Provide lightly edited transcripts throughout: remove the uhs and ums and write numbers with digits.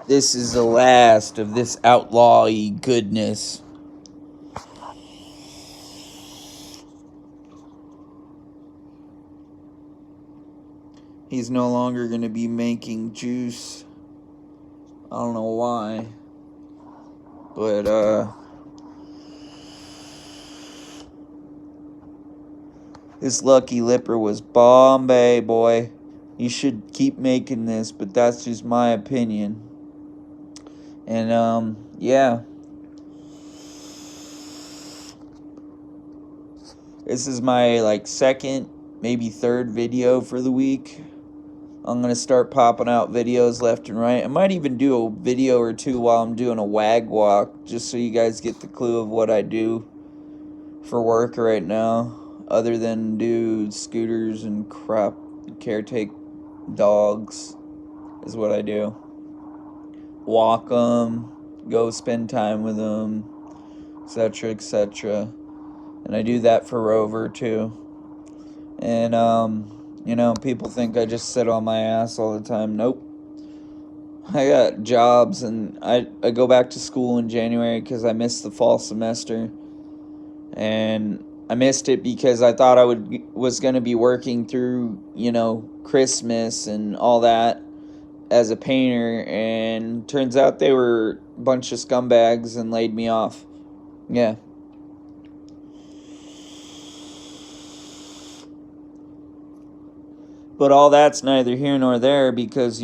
This is the last of this outlaw-y goodness. He's no longer going to be making juice. I don't know why. But, this Lucky Lipper was Bombay, boy. You should keep making this, but that's just my opinion. And, yeah. This is my, second, maybe third video for the week. I'm going to start popping out videos left and right. I might even do a video or two while I'm doing a wag walk, just so you guys get the clue of what I do for work right now, other than do scooters and crap, caretake dogs is what I do. Walk them, go spend time with them, etc., etc. And I do that for Rover too. And, people think I just sit on my ass all the time. Nope. I got jobs, and I go back to school in January because I missed the fall semester. And I missed it because I thought I was going to be working through, Christmas and all that as a painter. And turns out they were a bunch of scumbags and laid me off. Yeah. But all that's neither here nor there because,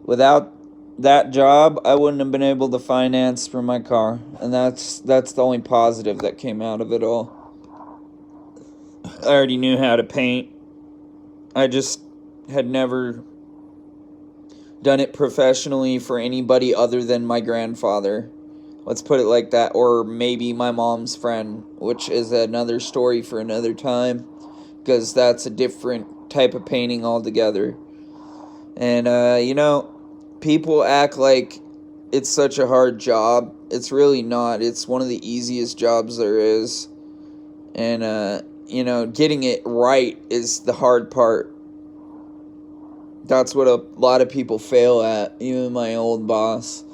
without that job, I wouldn't have been able to finance for my car. And that's the only positive that came out of it all. I already knew how to paint. I just had never done it professionally for anybody other than my grandfather. Let's put it like that. Or maybe my mom's friend, which is another story for another time. Because that's a different type of painting altogether. And, people act like it's such a hard job. It's really not. It's one of the easiest jobs there is. And, getting it right is the hard part. That's what a lot of people fail at, even my old boss.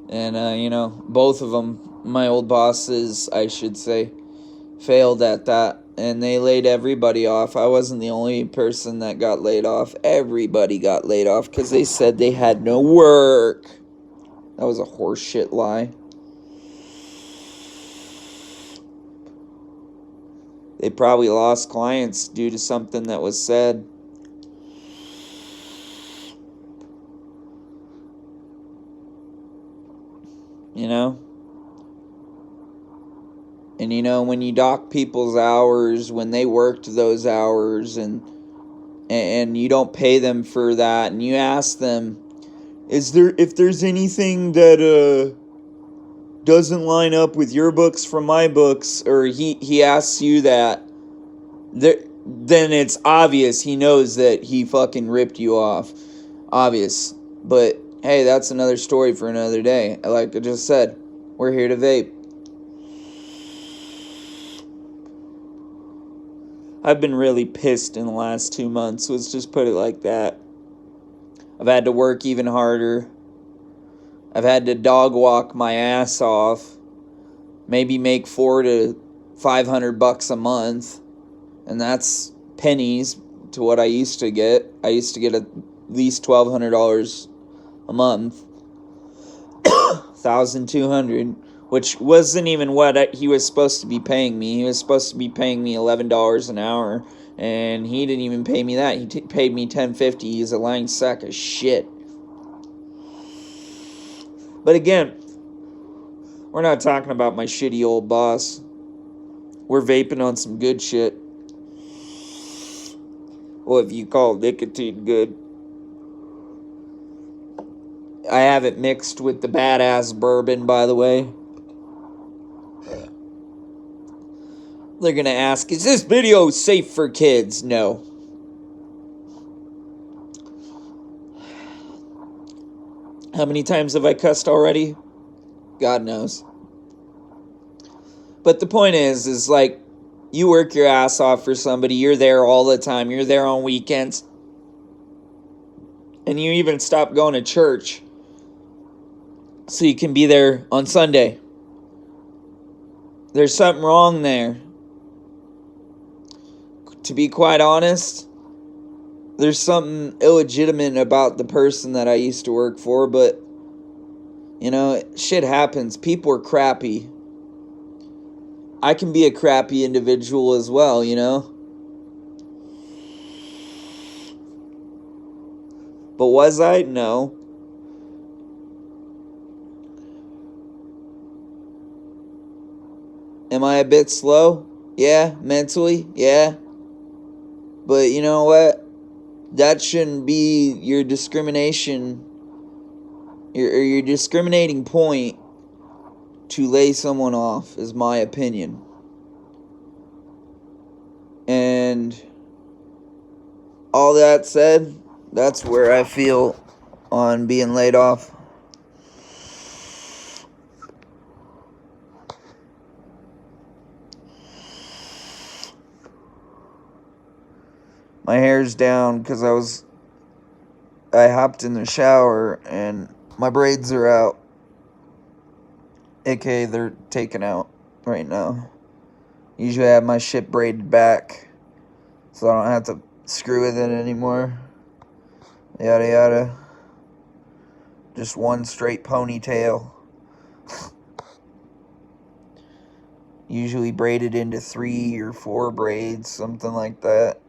And, both of them, my old bosses, I should say, failed at that. And they laid everybody off. I wasn't the only person that got laid off. Everybody got laid off because they said they had no work. That was a horseshit lie. They probably lost clients due to something that was said. And when you dock people's hours, when they worked those hours, and you don't pay them for that, and you ask them, if there's anything that doesn't line up with your books from my books, or he asks you that, then it's obvious he knows that he fucking ripped you off. Obvious. But hey, that's another story for another day. Like I just said, we're here to vape. I've been really pissed in the last 2 months. Let's just put it like that. I've had to work even harder. I've had to dog walk my ass off. Maybe make $400 to $500 a month. And that's pennies to what I used to get. I used to get at least $1,200 a month. $1,200. Which wasn't even what he was supposed to be paying me. He was supposed to be paying me $11 an hour. And he didn't even pay me that. He paid me $10.50. He's a lying sack of shit. But again, we're not talking about my shitty old boss. We're vaping on some good shit. Well, if you call nicotine good. I have it mixed with the badass bourbon, by the way. They're going to ask, is this video safe for kids? No. How many times have I cussed already? God knows. But the point is like, you work your ass off for somebody. You're there all the time. You're there on weekends. And you even stop going to church so you can be there on Sunday. There's something wrong there. To be quite honest, there's something illegitimate about the person that I used to work for, but, you know, shit happens. People are crappy. I can be a crappy individual as well, you know? But was I? No. Am I a bit slow? Yeah. Mentally? Yeah. But you know what? That shouldn't be your discrimination, your discriminating point to lay someone off, is my opinion. And all that said, that's where I feel on being laid off. My hair's down because I hopped in the shower and my braids are out. AKA they're taken out right now. Usually I have my shit braided back so I don't have to screw with it anymore. Yada yada. Just one straight ponytail. Usually braided into 3 or 4 braids, something like that.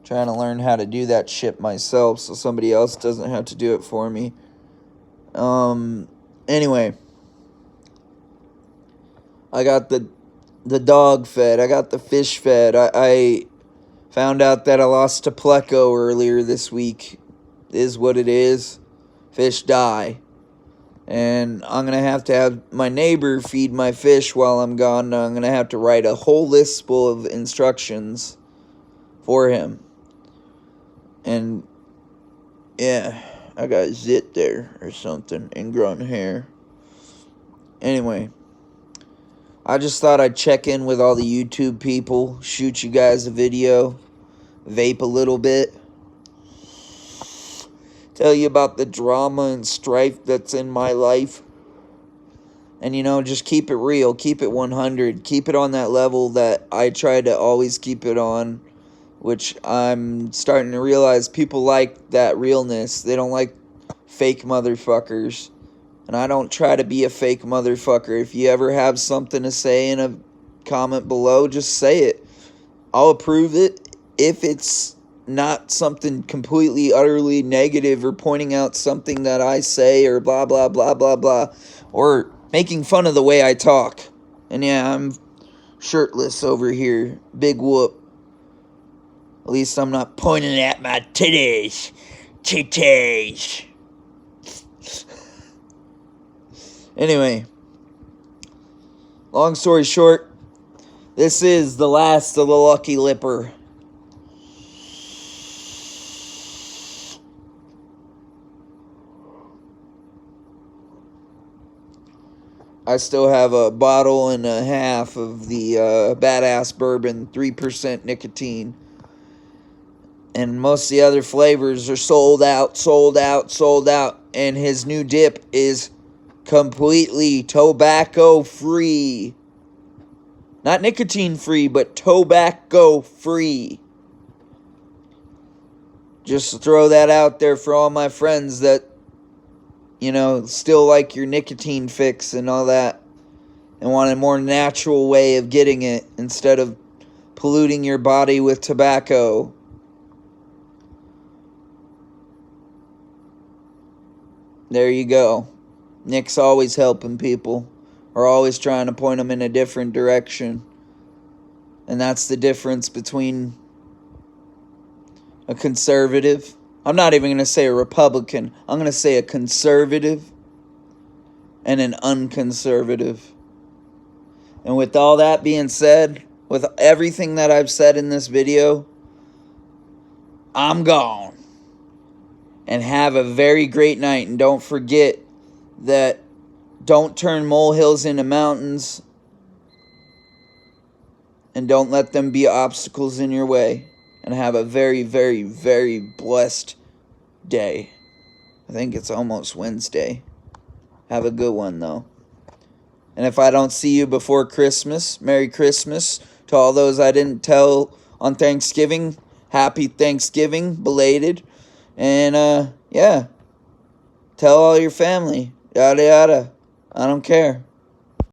Trying to learn how to do that shit myself so somebody else doesn't have to do it for me. Anyway. I got the dog fed. I got the fish fed. I found out that I lost to Pleco earlier this week. Is what it is. Fish die. And I'm going to have my neighbor feed my fish while I'm gone. I'm going to have to write a whole list full of instructions for him. And, yeah, I got zit there or something, ingrown hair. Anyway, I just thought I'd check in with all the YouTube people, shoot you guys a video, vape a little bit, tell you about the drama and strife that's in my life. And, you know, just keep it real, keep it 100, keep it on that level that I try to always keep it on, which I'm starting to realize people like that realness. They don't like fake motherfuckers. And I don't try to be a fake motherfucker. If you ever have something to say in a comment below, just say it. I'll approve it if it's not something completely, utterly negative or pointing out something that I say or blah, blah, blah, blah, blah. Or making fun of the way I talk. And yeah, I'm shirtless over here. Big whoop. At least I'm not pointing at my titties. Titties. Anyway, long story short, this is the last of the Lucky Lipper. I still have a bottle and a half of the Badass Bourbon, 3% nicotine. And most of the other flavors are sold out. And his new dip is completely tobacco free. Not nicotine free, but tobacco free. Just throw that out there for all my friends that, you know, still like your nicotine fix and all that, and want a more natural way of getting it instead of polluting your body with tobacco. There you go. Nick's always helping people, or always trying to point them in a different direction. And that's the difference between a conservative. I'm not even going to say a Republican. I'm going to say a conservative and an unconservative. And with all that being said, with everything that I've said in this video, I'm gone. And have a very great night. And don't forget that don't turn molehills into mountains. And don't let them be obstacles in your way. and have a very, very, very blessed day. I think it's almost Wednesday. Have a good one, though. And if I don't see you before Christmas, Merry Christmas to all those I didn't tell on Thanksgiving. Happy Thanksgiving, belated. And, yeah, tell all your family. Yada, yada. I don't care.